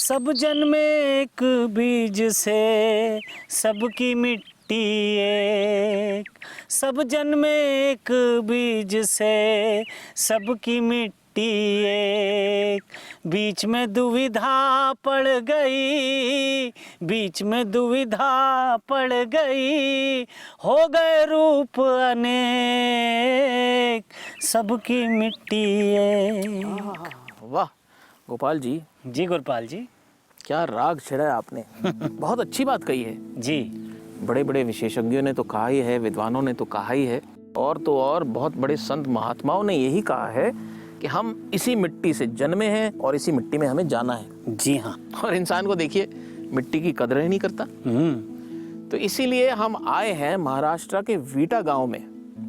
सब जन्मे एक बीज से सबकी मिट्टी एक, सब जन्मे एक बीज से सबकी मिट्टी एक। बीच में दुविधा पड़ गई, बीच में दुविधा पड़ गई, हो गए रूप अनेक, सबकी मिट्टी एक। वाह गोपाल जी। जी गुरपाल जी। क्या राग छेड़ा है आपने। बहुत अच्छी बात कही है जी। बड़े बड़े विशेषज्ञों ने तो कहा ही है, विद्वानों ने तो कहा ही है, और तो और बहुत बड़े संत महात्माओं ने यही कहा है कि हम इसी मिट्टी से जन्मे हैं और इसी मिट्टी में हमें जाना है। जी हाँ। और इंसान को देखिए मिट्टी की कदर ही नहीं करता। तो इसीलिए हम आए हैं महाराष्ट्र के वीटा गांव में,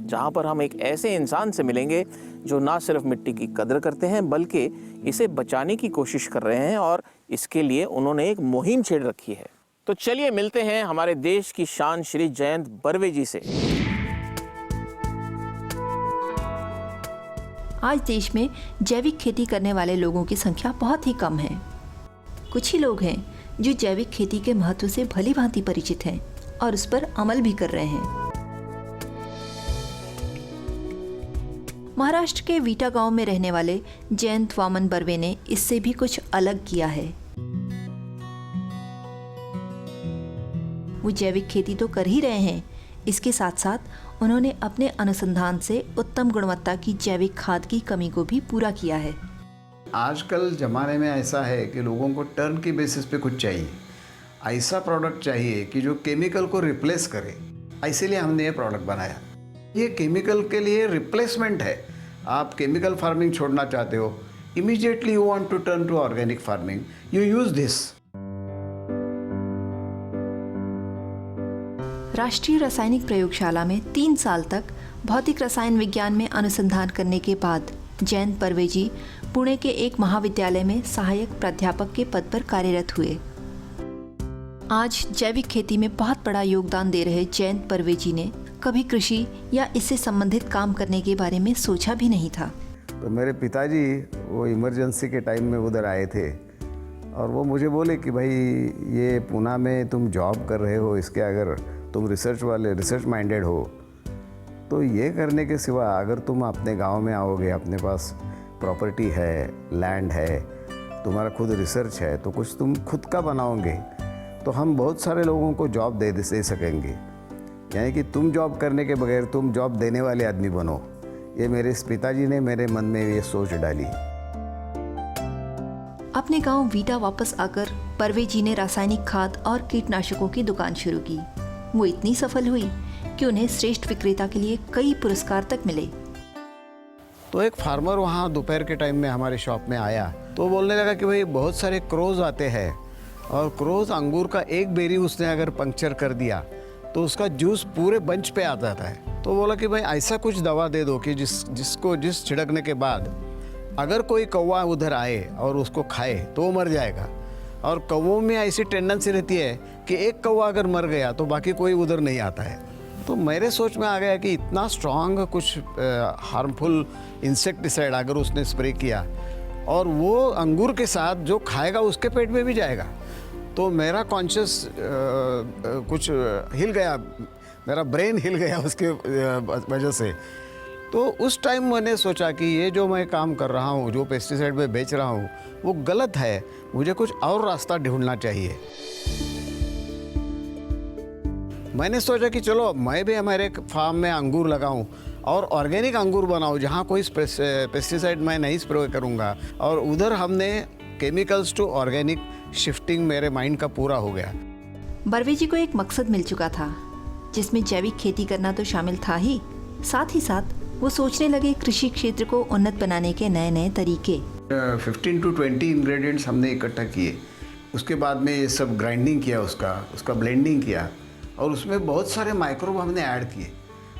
जहां पर हम एक ऐसे इंसान से मिलेंगे जो ना सिर्फ मिट्टी की कदर करते हैं बल्कि इसे बचाने की कोशिश कर रहे हैं, और इसके लिए उन्होंने एक मुहिम छेड़ रखी है। तो चलिए मिलते हैं हमारे देश की शान श्री जयंत बर्वे जी से। आज देश में जैविक खेती करने वाले लोगों की संख्या बहुत ही कम है। कुछ ही लोग हैं जो जैविक खेती के महत्व से भली भांति परिचित हैं और उस पर अमल भी कर रहे हैं। महाराष्ट्र के वीटा गांव में रहने वाले जयंत वामन बर्वे ने इससे भी कुछ अलग किया है। वो जैविक खेती तो कर ही रहे हैं, इसके साथ साथ उन्होंने अपने अनुसंधान से उत्तम गुणवत्ता की जैविक खाद की कमी को भी पूरा किया है। आजकल ज़माने में ऐसा है कि लोगों को टर्न की बेसिस पे कुछ चाहिए, ऐसा प्रोडक्ट चाहिए कि जो केमिकल को रिप्लेस करे। इसीलिए हमने ये प्रोडक्ट बनाया। ये केमिकल के लिए रिप्लेसमेंट है। आप केमिकल फार्मिंग छोड़ना चाहते हो, immediately you want to turn to organic farming, you use this. राष्ट्रीय रासायनिक प्रयोगशाला में 3 साल तक भौतिक रसायन विज्ञान में अनुसंधान करने के बाद जयंत बर्वे जी पुणे के एक महाविद्यालय में सहायक प्राध्यापक के पद पर कार्यरत हुए। आज जैविक खेती में बहुत बड़ा योगदान दे रहे जयंत बर्वे जी ने कभी कृषि या इससे संबंधित काम करने के बारे में सोचा भी नहीं था। तो मेरे पिताजी वो इमरजेंसी के टाइम में उधर आए थे और वो मुझे बोले कि भाई ये पूना में तुम जॉब कर रहे हो, इसके अगर तुम रिसर्च माइंडेड हो तो ये करने के सिवा अगर तुम अपने गांव में आओगे, अपने पास प्रॉपर्टी है, लैंड है, तुम्हारा खुद रिसर्च है, तो कुछ तुम खुद का बनाओगे तो हम बहुत सारे लोगों को जॉब दे सकेंगे। यानी कि तुम जॉब करने के बगैर तुम जॉब देने वाले आदमी बनो। ये मेरे पिताजी ने मेरे मन में ये सोच डाली। अपने गांव वीटा वापस आकर बर्वे जी ने रासायनिक खाद और कीटनाशकों की दुकान शुरू की। वो इतनी सफल हुई कि उन्हें श्रेष्ठ विक्रेता के लिए कई पुरस्कार तक मिले। तो एक फार्मर वहाँ दोपहर के टाइम में हमारे शॉप में आया तो बोलने लगा कि भाई बहुत सारे क्रोज आते हैं और क्रोज अंगूर का एक बेरी उसने अगर पंक्चर कर दिया तो उसका जूस पूरे बंच पे आ जाता है। तो बोला कि भाई ऐसा कुछ दवा दे दो कि जिस छिड़कने के बाद अगर कोई कौवा उधर आए और उसको खाए तो वो मर जाएगा। और कौवों में ऐसी टेंडेंसी रहती है कि एक कौवा अगर मर गया तो बाकी कोई उधर नहीं आता है। तो मेरे सोच में आ गया कि इतना स्ट्रॉन्ग कुछ हार्मफुल इंसेक्टिसाइड अगर उसने स्प्रे किया और वो अंगूर के साथ जो खाएगा उसके पेट में भी जाएगा, तो मेरा कॉन्शियस कुछ हिल गया, मेरा ब्रेन हिल गया उसके वजह से। तो उस टाइम मैंने सोचा कि ये जो मैं काम कर रहा हूँ, जो पेस्टिसाइड में बेच रहा हूँ, वो गलत है, मुझे कुछ और रास्ता ढूंढना चाहिए। मैंने सोचा कि चलो मैं भी हमारे फार्म में अंगूर लगाऊं और ऑर्गेनिक अंगूर बनाऊं जहाँ कोई पेस्टिसाइड मैं नहीं स्प्रे करूँगा। और उधर हमने केमिकल्स टू ऑर्गेनिक शिफ्टिंग मेरे माइंड का पूरा हो गया। बर्वे जी को एक मकसद मिल चुका था जिसमें जैविक खेती करना तो शामिल था ही, साथ वो सोचने लगे कृषि क्षेत्र को उन्नत बनाने के नए नए तरीके। 15 to 20 इंग्रेडिएंट्स हमने इकट्ठा किए। उसके बाद में ये सब ग्राइंडिंग किया, उसका ब्लेंडिंग किया और उसमें बहुत सारे माइक्रोब हमने ऐड किए।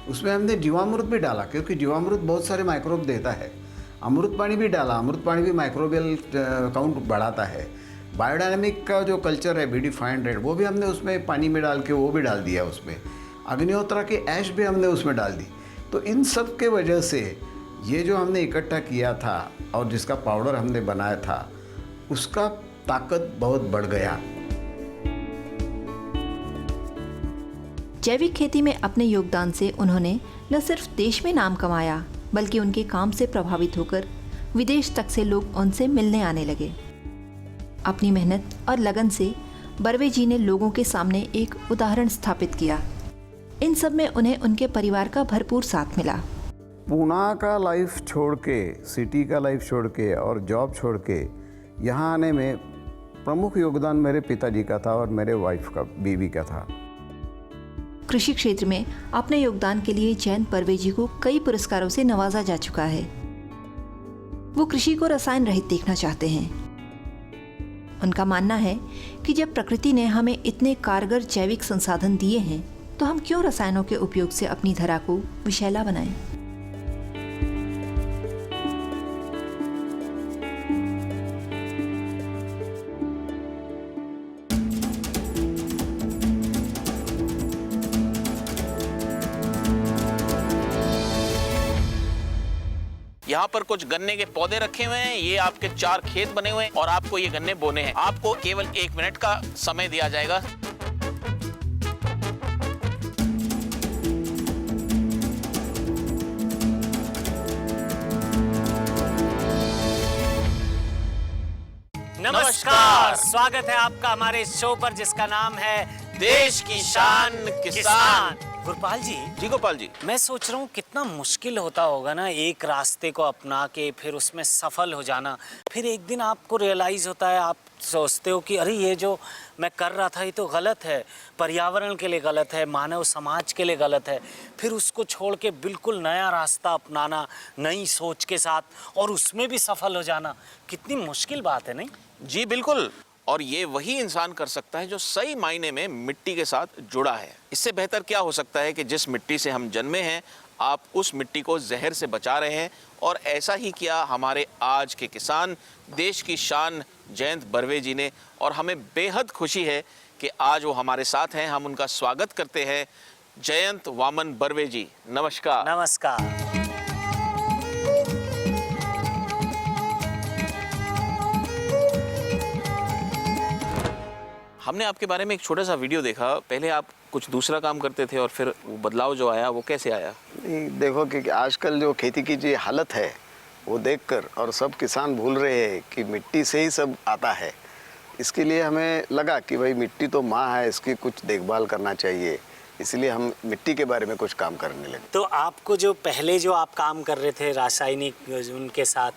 उसमें हमने जीवामृत भी डाला क्योंकि जीवामृत बहुत सारे माइक्रोब देता है। अमृत पानी भी डाला, अमृत पानी भी माइक्रोबियल काउंट बढ़ाता है। बायोडायनेमिक का जो कल्चर है BD 500 वो भी हमने उसमें पानी में डाल के वो भी डाल दिया। उसमें अग्निहोत्रा की ऐश भी हमने उसमें डाल दी। तो इन सब के वजह से ये जो हमने इकट्ठा किया था और जिसका पाउडर हमने बनाया था उसका ताकत बहुत बढ़ गया। जैविक खेती में अपने योगदान से उन्होंने न सिर्फ देश में नाम कमाया, बल्कि उनके काम से प्रभावित होकर विदेश तक से लोग उनसे मिलने आने लगे। अपनी मेहनत और लगन से बर्वे जी ने लोगों के सामने एक उदाहरण स्थापित किया। इन सब में उन्हें उनके परिवार का भरपूर साथ मिला। पूना का लाइफ छोड़ के, सिटी का लाइफ छोड़ के और जॉब छोड़ के यहाँ आने में प्रमुख योगदान मेरे पिताजी का था और मेरे वाइफ का, बीवी का था। कृषि क्षेत्र में अपने योगदान के लिए जयंत बर्वे जी को कई पुरस्कारों से नवाजा जा चुका है। वो कृषि को रसायन रहित देखना चाहते हैं। उनका मानना है कि जब प्रकृति ने हमें इतने कारगर जैविक संसाधन दिए हैं, तो हम क्यों रसायनों के उपयोग से अपनी धरा को विषैला बनाएं? यहाँ पर कुछ गन्ने के पौधे रखे हुए हैं। ये आपके 4 खेत बने हुए हैं और आपको ये गन्ने बोने हैं। आपको केवल 1 मिनट का समय दिया जाएगा। नमस्कार, स्वागत है आपका हमारे शो पर जिसका नाम है देश की शान किसान। गुरपाल जी, जी गोपाल जी, मैं सोच रहा हूँ कितना मुश्किल होता होगा ना एक रास्ते को अपना के फिर उसमें सफल हो जाना। फिर एक दिन आपको रियलाइज होता है, आप सोचते हो कि अरे ये जो मैं कर रहा था ये तो गलत है, पर्यावरण के लिए गलत है, मानव समाज के लिए गलत है। फिर उसको छोड़ के बिल्कुल नया रास्ता अपनाना, नई सोच के साथ, और उसमें भी सफल हो जाना, कितनी मुश्किल बात है, नहीं? जी बिल्कुल। और ये वही इंसान कर सकता है जो सही मायने में मिट्टी के साथ जुड़ा है। इससे बेहतर क्या हो सकता है कि जिस मिट्टी से हम जन्मे हैं, आप उस मिट्टी को जहर से बचा रहे हैं। और ऐसा ही किया हमारे आज के किसान, देश की शान जयंत बर्वे जी ने। और हमें बेहद खुशी है कि आज वो हमारे साथ हैं। हम उनका स्वागत करते हैं। जयंत वामन बर्वे जी, नमस्कार। नमस्कार। हमने आपके बारे में एक छोटा सा वीडियो देखा। पहले आप कुछ दूसरा काम करते थे और फिर वो बदलाव जो आया वो कैसे आया? देखो कि आजकल जो खेती की जो हालत है वो देखकर और सब किसान भूल रहे हैं कि मिट्टी से ही सब आता है। इसके लिए हमें लगा कि भाई मिट्टी तो माँ है, इसकी कुछ देखभाल करना चाहिए। इसलिए हम मिट्टी के बारे में कुछ काम करने लगे। तो आपको जो पहले जो आप काम कर रहे थे रासायनिक उनके साथ,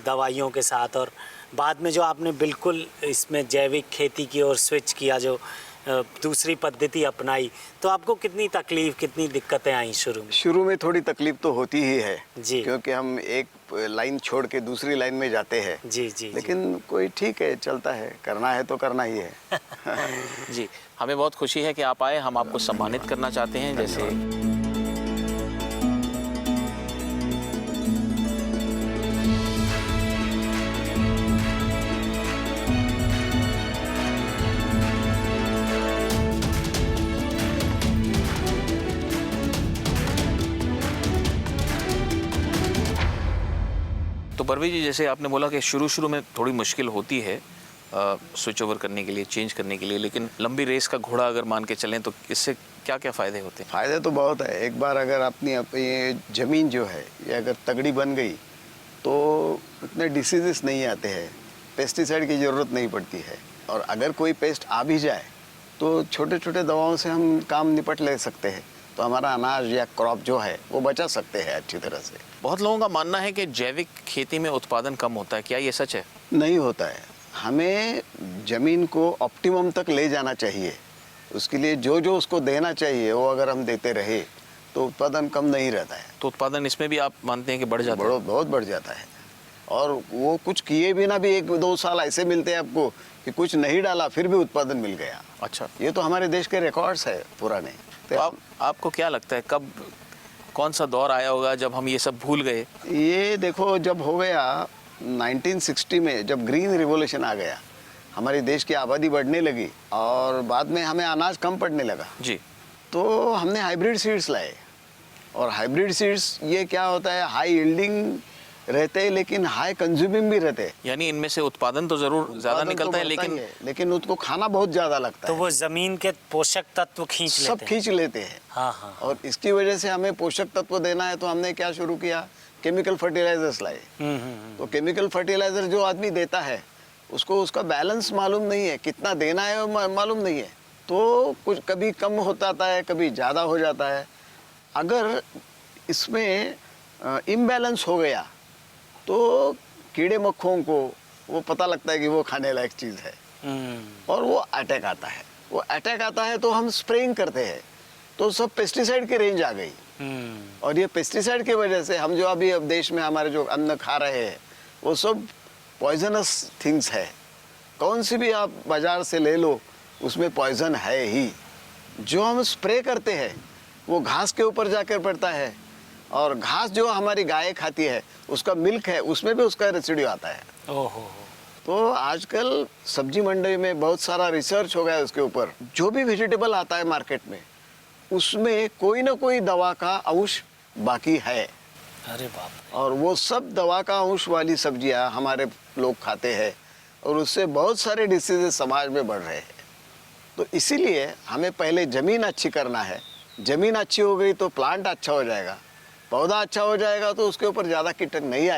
दवाइयों के साथ, और बाद में जो आपने बिल्कुल इसमें जैविक खेती की ओर स्विच किया, जो दूसरी पद्धति अपनाई, तो आपको कितनी तकलीफ, कितनी दिक्कतें आई शुरू में? शुरू में थोड़ी तकलीफ तो होती ही है जी, क्योंकि हम एक लाइन छोड़ के दूसरी लाइन में जाते हैं। जी जी, लेकिन कोई ठीक है, चलता है, करना है तो करना ही है। जी, हमें बहुत खुशी है कि आप आए। हम आपको सम्मानित करना चाहते हैं। जैसे तो बर्वे जी, जैसे आपने बोला कि शुरू में थोड़ी मुश्किल होती है स्विच ओवर करने के लिए, चेंज करने के लिए, लेकिन लंबी रेस का घोड़ा अगर मान के चलें तो इससे क्या क्या फ़ायदे होते हैं? फ़ायदे तो बहुत है। एक बार अगर अपनी ये ज़मीन जो है ये अगर तगड़ी बन गई तो इतने डिसीजेस नहीं आते हैं, पेस्टिसाइड की ज़रूरत नहीं पड़ती है। और अगर कोई पेस्ट आ भी जाए तो छोटे छोटे दवाओं से हम काम निपट ले सकते हैं, तो हमारा अनाज या क्रॉप जो है वो बचा सकते हैं अच्छी तरह से। बहुत लोगों का मानना है कि जैविक खेती में उत्पादन कम होता है, क्या ये सच है? नहीं होता है। हमें ज़मीन को ऑप्टिमम तक ले जाना चाहिए। उसके लिए जो जो उसको देना चाहिए वो अगर हम देते रहे तो उत्पादन कम नहीं रहता है। तो उत्पादन इसमें भी आप मानते हैं कि बढ़ जाता है? बहुत बढ़ जाता है। और वो कुछ किए बिना भी 1-2 साल ऐसे मिलते हैं आपको कि कुछ नहीं डाला फिर भी उत्पादन मिल गया। अच्छा, ये तो हमारे देश के रिकॉर्ड्स है पुराने। तो आपको क्या लगता है कब, कौन सा दौर आया होगा जब हम ये सब भूल गए? ये देखो, जब हो गया 1960 में, जब ग्रीन रिवॉल्यूशन आ गया, हमारे देश की आबादी बढ़ने लगी और बाद में हमें अनाज कम पड़ने लगा जी, तो हमने हाइब्रिड सीड्स लाए। और हाइब्रिड सीड्स ये क्या होता है, हाई यील्डिंग रहते हैं, लेकिन हाई कंज्यूमिंग भी रहते हैं। यानी इनमें से उत्पादन तो जरूर ज्यादा उत्पादन निकलता है, तो बढ़ता लेकिन ही है, लेकिन उसको खाना बहुत ज्यादा लगता तो है। वो जमीन के पोषक तत्व खींच सब लेते हैं। खींच लेते हैं। हाँ हाँ। और इसकी वजह से हमें पोषक तत्व देना है, तो हमने क्या शुरू किया, केमिकल फर्टिलाइजर्स लाए। तो केमिकल फर्टिलाइजर जो आदमी देता है उसको उसका बैलेंस मालूम नहीं है, कितना देना है वो मालूम नहीं है, तो कुछ कभी कम होता है, कभी ज़्यादा हो जाता है। अगर इसमें इम्बैलेंस हो गया तो कीड़े मक्खों को वो पता लगता है कि वो खाने लायक चीज़ है, और वो अटैक आता है। वो अटैक आता है तो हम स्प्रेइंग करते हैं, तो सब पेस्टिसाइड की रेंज आ गई। और ये पेस्टिसाइड की वजह से हम जो अभी अब देश में हमारे जो अन्न खा रहे हैं वो सब पॉइजनस थिंग्स है। कौन सी भी आप बाजार से ले लो उसमें पॉइजन है ही। जो हम स्प्रे करते हैं वो घास के ऊपर जाकर पड़ता है, और घास जो हमारी गाय खाती है उसका मिल्क है, उसमें भी उसका रेसिड्यू आता है। ओहो। तो आजकल सब्जी मंडी में बहुत सारा रिसर्च हो गया है उसके ऊपर। जो भी वेजिटेबल आता है मार्केट में उसमें कोई ना कोई दवा का अंश बाकी है। अरे बाप रे। और वो सब दवा का अंश वाली सब्जियां हमारे लोग खाते हैं, और उससे बहुत सारे डिसीजेस समाज में बढ़ रहे हैं। तो इसीलिए हमें पहले ज़मीन अच्छी करना है। ज़मीन अच्छी हो गई तो प्लांट अच्छा हो जाएगा, पौधा अच्छा हो जाएगा तो उसके ऊपर ज़्यादा कीटक नहीं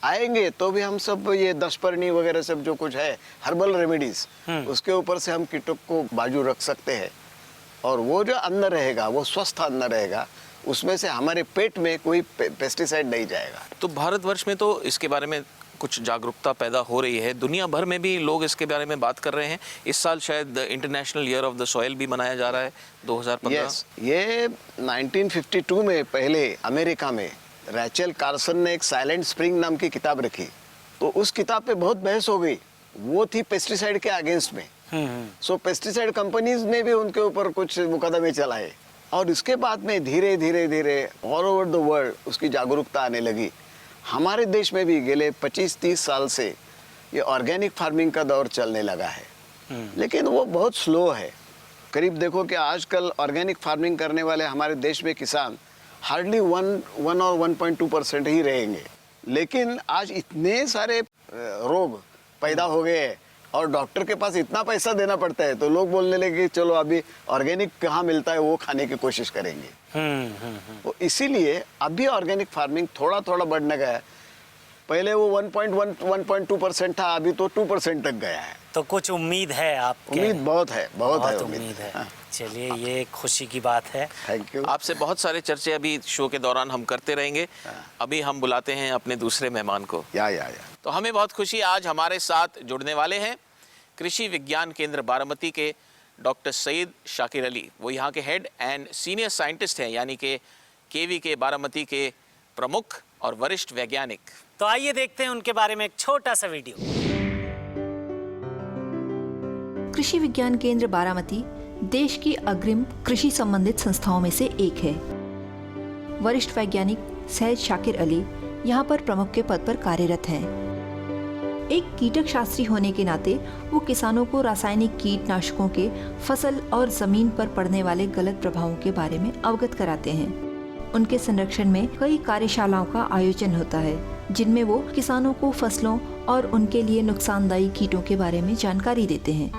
आएंगे तो भी हम सब ये दशपर्णी वगैरह सब जो कुछ है हर्बल रेमेडीज, उसके ऊपर से हम कीटक को बाजू रख सकते हैं। और वो जो अन्न रहेगा वो स्वस्थ अन्न रहेगा, उसमें से हमारे पेट में कोई पेस्टिसाइड नहीं जाएगा। तो भारतवर्ष में तो इसके बारे में कुछ जागरूकता पैदा हो रही है, दुनिया भर में भी लोग इसके बारे में बात कर रहे हैं। इस साल शायद international year of the soil भी मनाया जा रहा है 2015। Yes, ये 1952 में पहले अमेरिका में रैचल कार्सन ने एक साइलेंट स्प्रिंग नाम की किताब रखी, तो उस किताब पे बहुत बहस हो गई। वो थी पेस्टिसाइड के अगेंस्ट में। सो पेस्टिसाइड कंपनीज ने भी उनके ऊपर कुछ मुकदमे चलाए, और इसके बाद में धीरे धीरे ऑल ओवर द वर्ल्ड उसकी जागरूकता आने लगी। हमारे देश में भी गेले 25-30 साल से ये ऑर्गेनिक फार्मिंग का दौर चलने लगा है, लेकिन वो बहुत स्लो है। करीब देखो कि आजकल ऑर्गेनिक फार्मिंग करने वाले हमारे देश में किसान हार्डली 1 और 1.2% ही रहेंगे। लेकिन आज इतने सारे रोग पैदा हो गए हैं और डॉक्टर के पास इतना पैसा देना पड़ता है, तो लोग बोलने लगे कि चलो अभी ऑर्गेनिक कहाँ मिलता है वो खाने की कोशिश करेंगे। तो इसीलिए अभी ऑर्गेनिक फार्मिंग थोड़ा थोड़ा बढ़ने गया है। पहले वो 1.2% था, अभी तो 2% तक गया है। तो कुछ उम्मीद है आपके? उम्मीद बहुत है, बहुत है उम्मीद है। हाँ। चलिए, ये खुशी की बात है। Thank you. आपसे बहुत सारे चर्चे अभी शो के दौरान हम करते रहेंगे। अभी हम बुलाते हैं अपने दूसरे मेहमान को। या तो हमें बहुत खुशी, आज हमारे साथ जुड़ने वाले हैं कृषि विज्ञान केंद्र बारामती के डॉक्टर सईद शाकिर अली। वो यहाँ के हेड एंड सीनियर साइंटिस्ट हैं, यानी कि केवी के बारामती के प्रमुख और वरिष्ठ वैज्ञानिक। तो आइए देखते हैं उनके बारे में एक छोटा सा वीडियो। कृषि विज्ञान केंद्र बारामती देश की अग्रिम कृषि संबंधित संस्थाओं में से एक है। वरिष्ठ वैज्ञानिक सैयद शाकिर अली यहाँ पर प्रमुख के पद पर कार्यरत हैं। एक कीटक शास्त्री होने के नाते वो किसानों को रासायनिक कीटनाशकों के फसल और जमीन पर पड़ने वाले गलत प्रभावों के बारे में अवगत कराते हैं। उनके संरक्षण में कई कार्यशालाओं का आयोजन होता है, जिनमें वो किसानों को फसलों और उनके लिए नुकसानदायी कीटों के बारे में जानकारी देते हैं।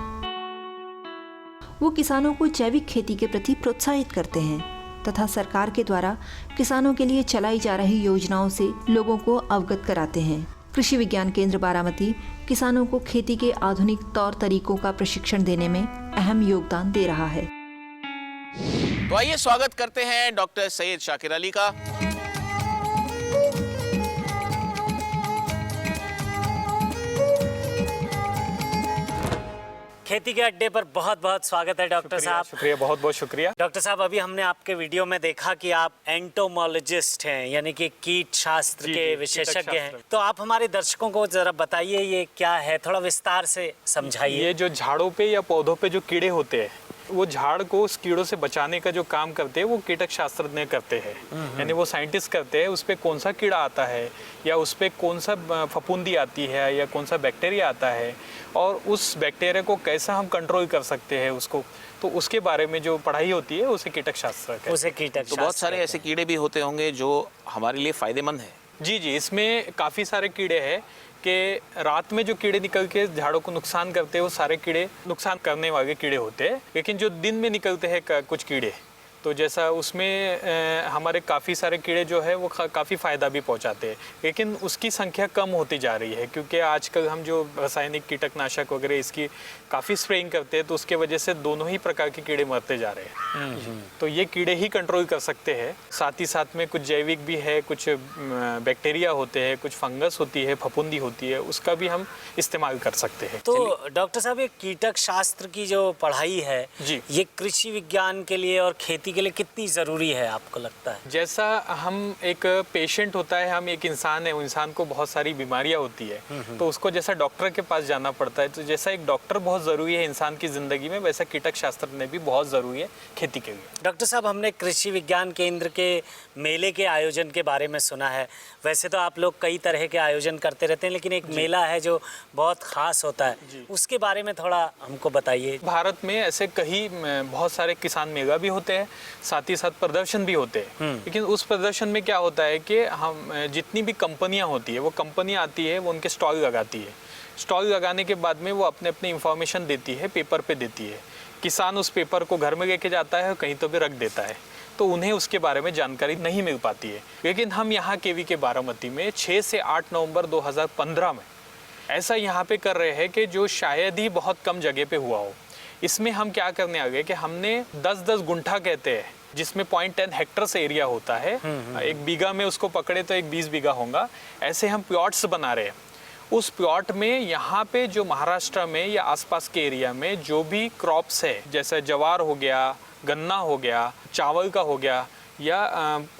वो किसानों को जैविक खेती के प्रति प्रोत्साहित करते हैं तथा सरकार के द्वारा किसानों के लिए चलाई जा रही योजनाओं से लोगों को अवगत कराते हैं। कृषि विज्ञान केंद्र बारामती किसानों को खेती के आधुनिक तौर तरीकों का प्रशिक्षण देने में अहम योगदान दे रहा है। तो आइए स्वागत करते हैं डॉक्टर सैयद शाकिर अली का। खेती के अड्डे पर बहुत बहुत स्वागत है डॉक्टर साहब। शुक्रिया, बहुत बहुत शुक्रिया। डॉक्टर साहब, अभी हमने आपके वीडियो में देखा कि आप एंटोमोलॉजिस्ट हैं, यानी कि कीट शास्त्र जी, के जी, विशेषज्ञ हैं। कीटक तो आप हमारे दर्शकों को जरा बताइए ये क्या है, थोड़ा विस्तार से समझाइए। ये जो झाड़ों पे या पौधों पे जो कीड़े होते हैं, वो झाड़ को उस कीड़ों से बचाने का जो काम करते हैं वो कीटक शास्त्रज्ञ करते हैं। यानी वो साइंटिस्ट करते हैं उस पे कौन सा कीड़ा आता है, या उस पे कौन सा फफूंदी आती है, या कौन सा बैक्टीरिया आता है, और उस बैक्टीरिया को कैसा हम कंट्रोल कर सकते हैं उसको। तो उसके बारे में जो पढ़ाई होती है उसे कीटक शास्त्र कहते हैं। उसे कीटक तो बहुत सारे ऐसे कीड़े भी होते होंगे जो हमारे लिए फायदेमंद हैं। जी जी, इसमें काफ़ी सारे कीड़े हैं कि रात में जो कीड़े निकल के झाड़ों को नुकसान करते हैं वो सारे कीड़े नुकसान करने वाले कीड़े होते हैं, लेकिन जो दिन में निकलते हैं कुछ कीड़े, तो जैसा उसमें हमारे काफ़ी सारे कीड़े जो है वो काफ़ी फ़ायदा भी पहुंचाते हैं, लेकिन उसकी संख्या कम होती जा रही है क्योंकि आजकल हम जो रासायनिक कीटनाशक वगैरह इसकी काफ़ी स्प्रेइंग करते हैं, तो उसके वजह से दोनों ही प्रकार के कीड़े मरते जा रहे हैं। तो ये कीड़े ही कंट्रोल कर सकते हैं। साथ ही साथ में कुछ जैविक भी है, कुछ बैक्टीरिया होते हैं, कुछ फंगस होती है, फफूंदी होती है, उसका भी हम इस्तेमाल कर सकते हैं। तो डॉक्टर साहब, ये कीटक शास्त्र की जो पढ़ाई है जी। ये कृषि विज्ञान के लिए और खेती के लिए कितनी ज़रूरी है आपको लगता है? जैसा हम एक पेशेंट होता है, हम एक इंसान है, वो इंसान को बहुत सारी बीमारियां होती है, तो उसको जैसा डॉक्टर के पास जाना पड़ता है, तो जैसा एक डॉक्टर बहुत ज़रूरी है इंसान की ज़िंदगी में, वैसा कीटक शास्त्र ने भी बहुत ज़रूरी है खेती के लिए। डॉक्टर साहब, हमने कृषि विज्ञान केंद्र के मेले के आयोजन के बारे में सुना है। वैसे तो आप लोग कई तरह के आयोजन करते रहते हैं, लेकिन एक मेला है जो बहुत ख़ास होता है, उसके बारे में थोड़ा हमको बताइए। भारत में ऐसे कई बहुत सारे किसान मेला भी होते हैं, साथ ही साथ प्रदर्शन भी होते हैं। लेकिन उस प्रदर्शन में क्या होता है कि हम जितनी भी कंपनियां होती है, वो कंपनियां आती है, वो उनके स्टॉल लगाती है। स्टॉल लगाने के बाद में वो अपने अपने इंफॉर्मेशन देती है, पेपर पे देती है। किसान उस पेपर को घर में लेके जाता है, कहीं तो भी रख देता है, तो उन्हें उसके बारे में जानकारी नहीं मिल पाती है। लेकिन हम यहाँ केवी के बारामती में 6 से 8 नवंबर 2015 में ऐसा यहाँ पे कर रहे हैं कि जो शायद ही बहुत कम जगह पे हुआ हो। इसमें हम क्या करने आ गए कि हमने 10-10 गुंठा कहते हैं, जिसमें 0.10 हेक्टर्स एरिया होता है, एक बीघा में उसको पकड़े तो एक 20 बीघा होगा, ऐसे हम प्लॉट्स बना रहे हैं। उस प्लॉट में यहाँ पे जो महाराष्ट्र में या आसपास के एरिया में जो भी क्रॉप्स है, जैसे ज्वार हो गया, गन्ना हो गया, चावल का हो गया, या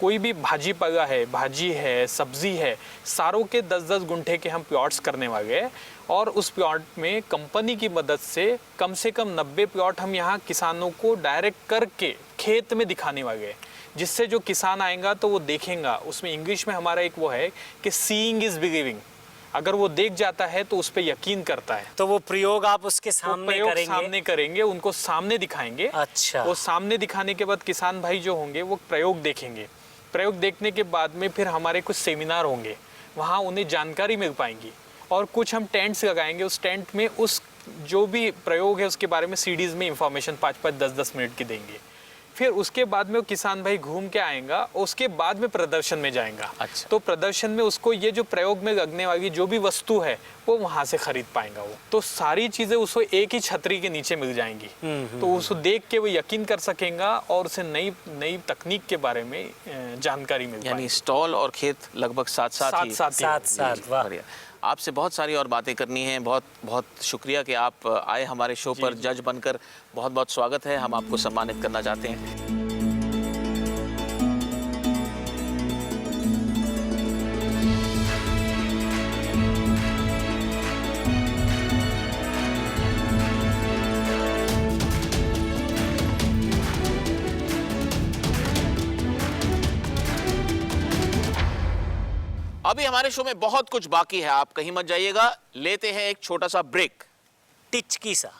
कोई भी भाजी पाला है, भाजी है, सब्जी है, सारों के 10-10 गुंठे के हम प्लॉट्स करने वाले हैं। और उस प्लॉट में कंपनी की मदद से कम 90 प्लॉट हम यहाँ किसानों को डायरेक्ट करके खेत में दिखाने वाले हैं, जिससे जो किसान आएगा तो वो देखेगा। उसमें इंग्लिश में हमारा एक वो है कि सीइंग इज बिलीविंग, अगर वो देख जाता है तो उस पर यकीन करता है। तो वो प्रयोग आप उसके सामने करेंगे? सामने करेंगे, उनको सामने दिखाएंगे। अच्छा। वो सामने दिखाने के बाद किसान भाई जो होंगे वो प्रयोग देखेंगे। प्रयोग देखने के बाद में फिर हमारे कुछ सेमिनार होंगे, वहाँ उन्हें जानकारी मिल पाएंगी। और कुछ हम टेंट्स लगाएंगे, उस टेंट में उस जो भी प्रयोग है उसके बारे में सीडीज में इंफॉर्मेशन 5-5, 10-10 मिनट की देंगे। फिर उसके बाद में वो किसान भाई घूम के आएगा, उसके बाद में प्रदर्शन में जाएगा। अच्छा। तो प्रदर्शन में उसको ये जो प्रयोग में लगने वाली जो भी वस्तु है वो वहां से खरीद पाएगा। वो तो सारी चीजें उसको एक ही छतरी के नीचे मिल जाएंगी, तो उसको देख के वो यकीन कर सकेगा और उसे नई नई तकनीक के बारे में जानकारी मिल यानी पाएगी। स्टॉल और खेत लगभग साथ ही। साथ। वाह। बढ़िया। आपसे बहुत सारी और बातें करनी हैं। बहुत बहुत शुक्रिया कि आप आए हमारे शो पर जज बनकर। बहुत बहुत स्वागत है, हम आपको सम्मानित करना चाहते हैं। अभी हमारे शो में बहुत कुछ बाकी है, आप कहीं मत जाइएगा। लेते हैं एक छोटा सा ब्रेक। टिचकी सा।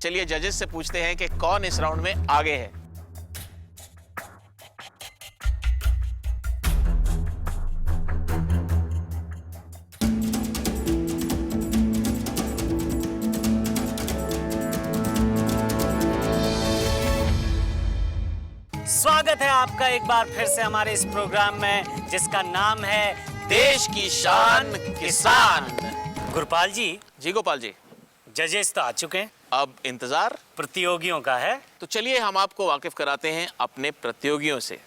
चलिए जजेस से पूछते हैं कि कौन इस राउंड में आगे है। स्वागत है आपका एक बार फिर से हमारे इस प्रोग्राम में, जिसका नाम है देश की शान किसान। गुरपाल जी। जी गोपाल जी, जजेस तो आ चुके हैं, अब इंतजार प्रतियोगियों का है। तो चलिए हम आपको वाकिफ कराते हैं अपने प्रतियोगियों से।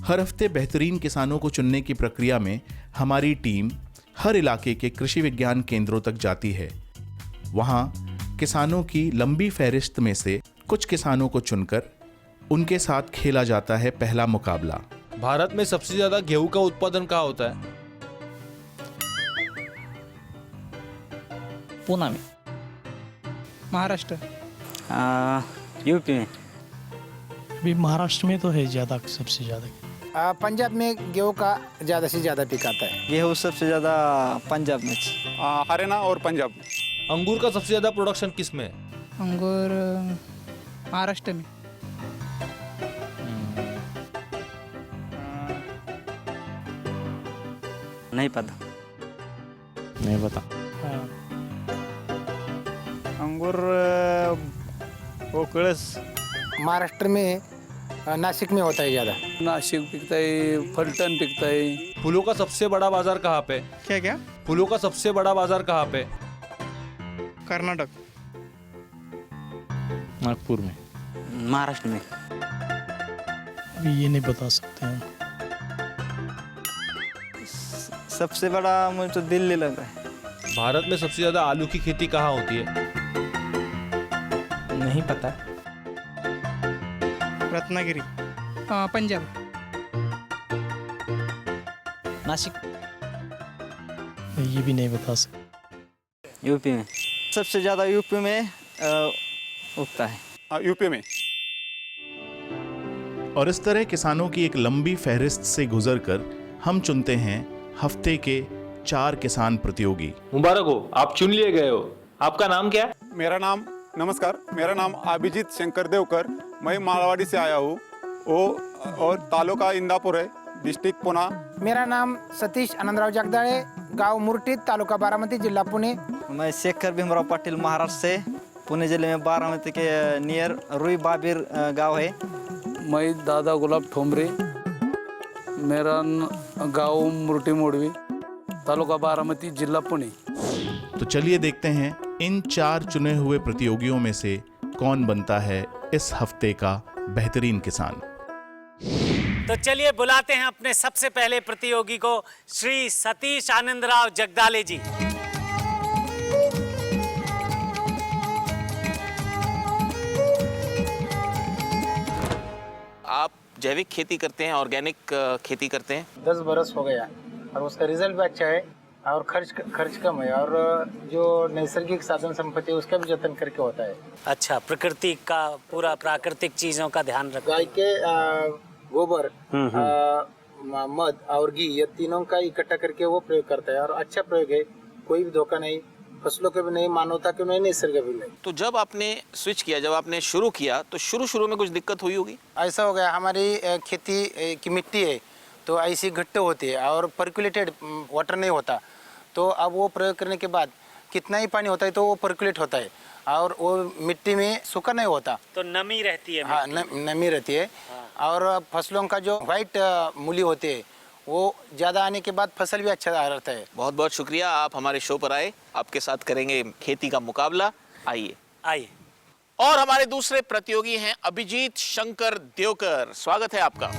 हर हफ्ते बेहतरीन किसानों को चुनने की प्रक्रिया में हमारी टीम हर इलाके के कृषि विज्ञान केंद्रों तक जाती है। वहां किसानों की लंबी फहरिस्त में से कुछ किसानों को चुनकर उनके साथ खेला जाता है पहला मुकाबला। भारत में सबसे ज्यादा गेहूं का उत्पादन कहाँ होता है? पूना में। महाराष्ट्र। यूपी में। अभी महाराष्ट्र में तो है ज़्यादा, सबसे ज़्यादा। पंजाब में गेहूँ का ज़्यादा से ज़्यादा पिक आता है। गेहूँ सबसे ज़्यादा पंजाब में। हरियाणा और पंजाब। अंगूर का सबसे ज़्यादा प्रोडक्शन किस में है? अंगूर महाराष्ट्र में। नहीं पता। नहीं पता। अंगूर वो कळस महाराष्ट्र में नासिक में होता है ज़्यादा। नाशिक पिकता है, फलटन पिकता है। फूलों का सबसे बड़ा बाजार कहाँ पे? क्या क्या? फूलों का सबसे बड़ा बाजार कहाँ पे? कर्नाटक। नागपुर में। महाराष्ट्र में। अभी ये नहीं बता सकते हैं। सबसे बड़ा मुझे तो दिल्ली लग रहा है। भारत में सबसे ज़्यादा आलू की खेती कहाँ होती है? नहीं पता। रत्नागिरी। पंजाब। नासिक। ये भी नहीं बता सकते। यूपी में। सबसे ज़्यादा यूपी में उगता है। यूपी में। और इस तरह किसानों की एक लंबी फहरिस्त से गुजरकर हम चुनते हैं हफ्ते के 4 किसान प्रतियोगी। मुबारक हो, आप चुन लिए गए हो। आपका नाम क्या है? नमस्कार, मेरा नाम अभिजीत शंकर देवकर। मैं मालवाड़ी से आया हूँ। और तालुका इंदापुर है, डिस्ट्रिक्ट पुणे। मेरा नाम सतीश आनंदराव जगदाळे, गांव मुरटीत, तालुका बारामती, जिला पुणे। मैं शेखर भीमराव पाटिल, महाराष्ट्र से, पुणे जिले में बारामती के नियर रुई बाबीर गांव है। मैं दादा गुलाब ठोमरे, मेरा गांव मुर्टी मोड़वी, तालुका बारामती, जिला पुणे। तो चलिए देखते हैं इन 4 चुने हुए प्रतियोगियों में से कौन बनता है इस हफ्ते का बेहतरीन किसान। तो चलिए बुलाते हैं अपने सबसे पहले प्रतियोगी को, श्री सतीश आनंदराव जगदाले जी। आप जैविक खेती करते हैं, ऑर्गेनिक खेती करते हैं? 10 बरस हो गया और उसका रिजल्ट भी अच्छा है और खर्च कम है, और जो नैसर्गिक साधन संपत्ति है उसका भी जतन करके होता है। अच्छा, प्रकृति का पूरा प्राकृतिक चीजों का ध्यान रखा। गाय के गोबर, मध और घी, ये तीनों का इकट्ठा करके वो प्रयोग करता है और अच्छा प्रयोग है। कोई भी धोखा नहीं, फसलों के भी नहीं, मानवता के भी नहीं, निसर्ग भी नहीं। तो जब आपने स्विच किया, जब आपने शुरू किया, तो शुरू में कुछ दिक्कत हुई होगी? ऐसा हो गया, हमारी खेती की मिट्टी है तो ऐसी घट्ट होती है और पर्कुलेटेड वाटर नहीं होता। तो अब वो प्रयोग करने के बाद कितना ही पानी होता है तो वो पर्कुलेट होता है और वो मिट्टी में सूखा नहीं होता, तो नमी रहती है। हाँ, नमी रहती है। और फसलों का जो वाइट मूली होती है वो ज़्यादा आने के बाद फसल भी अच्छा रहता है। बहुत बहुत शुक्रिया, आप हमारे शो पर आए। आपके साथ करेंगे खेती का मुकाबला। आइए। और हमारे दूसरे प्रतियोगी हैं अभिजीत शंकर देवकर। स्वागत है आपका।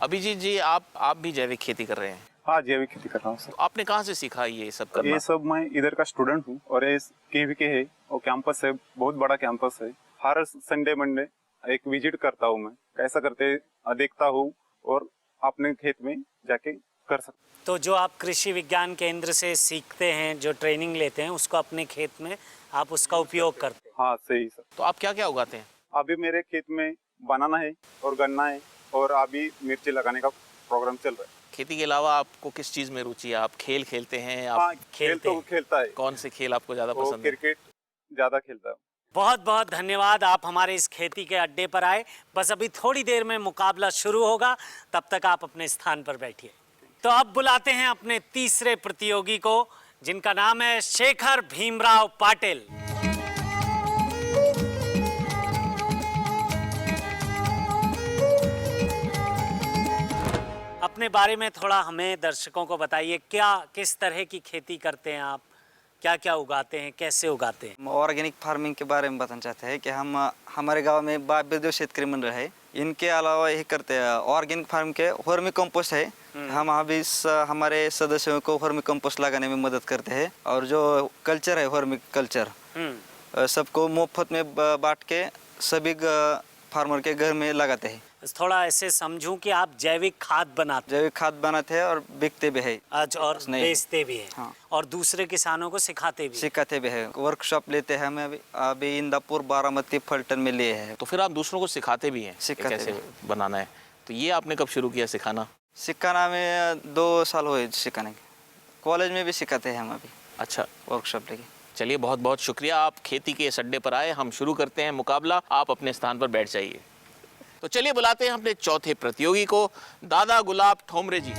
अभिजीत जी, आप भी जैविक खेती कर रहे हैं? हाँ, जैविक खेती कर रहा हूँ सर। तो आपने कहाँ से सीखा ये सब करना? ये सब मैं इधर का स्टूडेंट हूँ और ये KVK है और कैंपस है, बहुत बड़ा कैंपस है। हर संडे मंडे एक विजिट करता हूँ मैं, कैसा करते देखता हूँ और अपने खेत में जाके कर सकता। तो जो आप कृषि विज्ञान केंद्र से सीखते हैं, जो ट्रेनिंग लेते हैं, उसको अपने खेत में आप उसका उपयोग करते हैं? हाँ, सही सर। तो आप क्या क्या उगाते हैं? अभी मेरे खेत में बनाना है और गन्ना है और अभी मिर्ची लगाने का प्रोग्राम चल रहा है। खेती के अलावा आपको किस चीज में रुचि है? आप खेल खेलते हैं? आप हाँ, खेल तो खेलता है। कौन से खेल आपको ज्यादा पसंद है? क्रिकेट ज्यादा खेलता है। बहुत बहुत धन्यवाद, आप हमारे इस खेती के अड्डे पर आए। बस अभी थोड़ी देर में मुकाबला शुरू होगा, तब तक आप अपने स्थान पर बैठिए। तो अब बुलाते हैं अपने तीसरे प्रतियोगी को, जिनका नाम है शेखर भीमराव पाटिल। अपने बारे में थोड़ा हमें दर्शकों को बताइए, किस तरह की खेती करते हैं आप, क्या क्या उगाते हैं, कैसे उगाते हैं? ऑर्गेनिक फार्मिंग के बारे में बताना चाहते हैं कि हम हमारे गांव में बाबीर जो शेतकरी मंडल है, इनके अलावा यही करते हैं ऑर्गेनिक फार्म के वर्मी कंपोस्ट है। हम अभी हमारे सदस्यों को वर्मी कंपोस्ट लगाने में मदद करते हैं और जो कल्चर है वर्मी कल्चर सबको मुफ्त में बांट के सभी फार्मर के घर में लगाते हैं। थोड़ा ऐसे समझूं कि आप जैविक खाद बनाते जैविक खाद बनाते हैं और बिकते भी है आज और नहीं। बेचते भी हैं। हाँ। और दूसरे किसानों को सिखाते भी। सिखाते भी है। वर्कशॉप लेते हैं हमें अभी इंदापुर, बारामती, फलटन में लिए हैं। तो फिर आप दूसरों को सिखाते भी हैं कि सिखाते कैसे भी। बनाना है। तो ये आपने कब शुरू किया सिखाना? सिखाना में 2 साल हुए सिखाने के। कॉलेज में भी सिखाते हैं हम अभी अच्छा, वर्कशॉप लेके। चलिए बहुत बहुत शुक्रिया, आप खेती के इस अड्डे पर आए। हम शुरू करते हैं मुकाबला, आप अपने स्थान पर बैठ जाइए। तो चलिए बुलाते हैं अपने चौथे प्रतियोगी को, दादा गुलाब ठोमरे जी।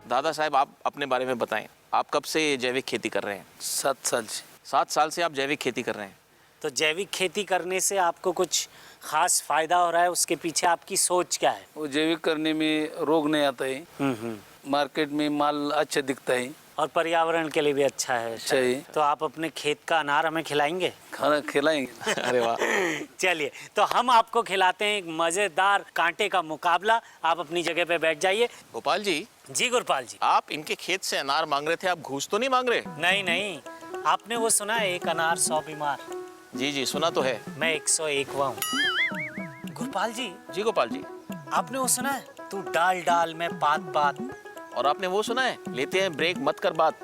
दादा साहब, आप अपने बारे में बताएं, आप कब से जैविक खेती कर रहे हैं? 7 साल से। 7 साल से आप जैविक खेती कर रहे हैं। तो जैविक खेती करने से आपको कुछ खास फायदा हो रहा है, उसके पीछे आपकी सोच क्या है? वो जैविक करने में रोग नहीं आता है, मार्केट में माल अच्छा दिखता है, और पर्यावरण के लिए भी अच्छा है। सही। तो आप अपने खेत का अनार हमें खिलाएंगे? खाना खिलाएंगे। अरे वाह। चलिए, तो हम आपको खिलाते हैं एक मजेदार कांटे का मुकाबला। आप अपनी जगह पे बैठ जाइए। गोपाल जी। जी गुरपाल जी। आप इनके खेत से अनार मांग रहे थे, आप घूस तो नहीं मांग रहे? नहीं नहीं, आपने वो सुना है, एक अनार 100 बीमार। जी जी, सुना तो है। मैं 101वां हूँ। गुरपाल जी। जी गोपाल जी। आपने वो सुना है, तू डाल डाल में पात पात। और आपने वो सुना है, लेते हैं ब्रेक मत कर बात?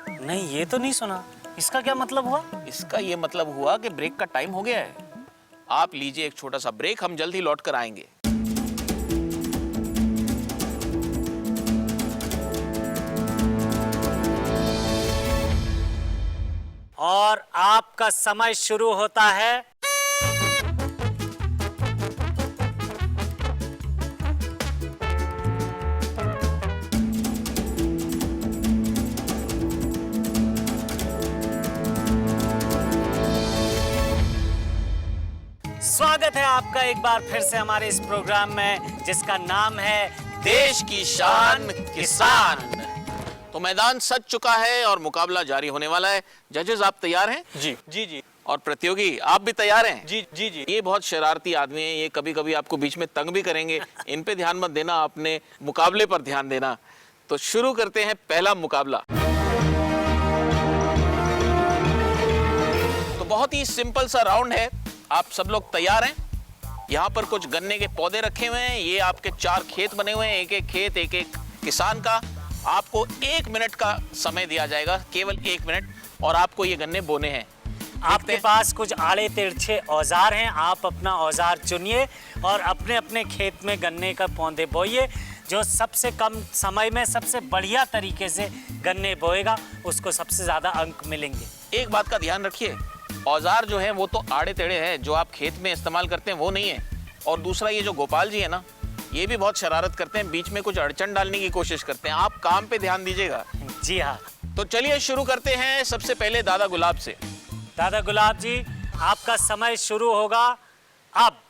नहीं, ये तो नहीं सुना। इसका क्या मतलब हुआ? इसका ये मतलब हुआ कि ब्रेक का टाइम हो गया है। आप लीजिए एक छोटा सा ब्रेक, हम जल्द ही लौट कर आएंगे। और आपका समय शुरू होता है। स्वागत है आपका एक बार फिर से हमारे इस प्रोग्राम में, जिसका नाम है देश की शान किसान। तो मैदान सज चुका है और मुकाबला जारी होने वाला है। जजेस, आप तैयार हैं? जी जी जी। और प्रतियोगी, आप भी तैयार हैं? जी जी जी। ये बहुत शरारती आदमी हैं, ये कभी कभी आपको बीच में तंग भी करेंगे। इन पे ध्यान मत देना, अपने मुकाबले पर ध्यान देना। तो शुरू करते हैं पहला मुकाबला। तो बहुत ही सिंपल सा राउंड है। आप सब लोग तैयार हैं? यहाँ पर कुछ गन्ने के पौधे रखे हुए हैं। ये आपके 4 खेत बने हुए हैं, एक एक खेत, एक एक किसान का। आपको 1 मिनट का समय दिया जाएगा, केवल 1 मिनट, और आपको ये गन्ने बोने हैं। आपके पास कुछ आड़े तिरछे औजार हैं, आप अपना औजार चुनिए और अपने अपने खेत में गन्ने का पौधे बोइए। जो सबसे कम समय में सबसे बढ़िया तरीके से गन्ने बोएगा, उसको सबसे ज़्यादा अंक मिलेंगे। एक बात का ध्यान रखिए, औजार जो है वो तो आड़े टेढ़े हैं, जो आप खेत में इस्तेमाल करते हैं वो नहीं है। और दूसरा, ये जो गोपाल जी है ना, ये भी बहुत शरारत करते हैं, बीच में कुछ अड़चन डालने की कोशिश करते हैं। आप काम पे ध्यान दीजिएगा। जी हाँ। तो चलिए शुरू करते हैं सबसे पहले दादा गुलाब से। दादा गुलाब जी, आपका समय शुरू होगा अब।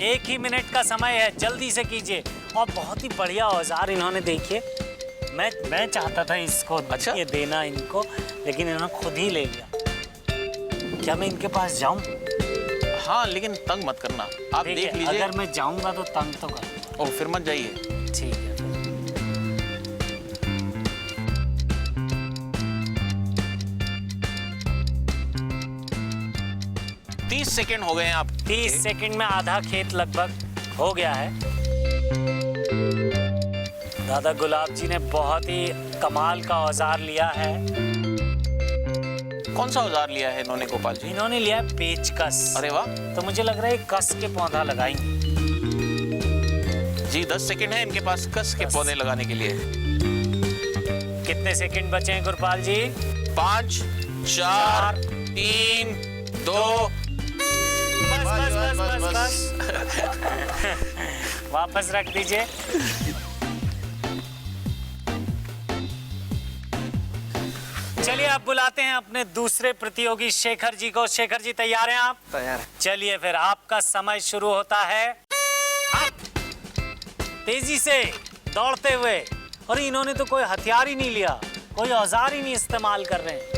1 ही मिनट का समय है, जल्दी से कीजिए। और बहुत ही बढ़िया औजार इन्होंने, देखिए, मैं चाहता था इसको अच्छा? ये देना इनको, लेकिन इन्होंने खुद ही ले लिया। क्या मैं इनके पास जाऊं? हाँ, लेकिन तंग मत करना, आप ठीक देख है, लीजिए। अगर मैं जाऊंगा तो तंग तो करूंगा। और फिर मत जाइए। ठीक है। 30 सेकेंड हो गए हैं आप। 30 सेकंड में आधा खेत लगभग हो गया है। दादा गुलाब जी ने बहुत ही कमाल का औजार लिया है। कौन सा औजार लिया है इन्होंने गोपाल जी? इन्होंने लिया है पेचकस। अरे वाह। तो मुझे लग रहा है कस के पौधा लगाएंगे। जी 10 सेकेंड है इनके पास कस के पौधे लगाने के लिए। कितने सेकंड बचे हैं गुरपाल जी? 5 4 3 2। बस। वापस रख दीजिए। चलिए, आप बुलाते हैं अपने दूसरे प्रतियोगी शेखर जी को। शेखर जी, तैयार हैं आप? तैयार है। चलिए फिर, आपका समय शुरू होता है अब। तेजी से दौड़ते हुए। और इन्होंने तो कोई हथियार ही नहीं लिया, कोई औजार ही नहीं इस्तेमाल कर रहे हैं,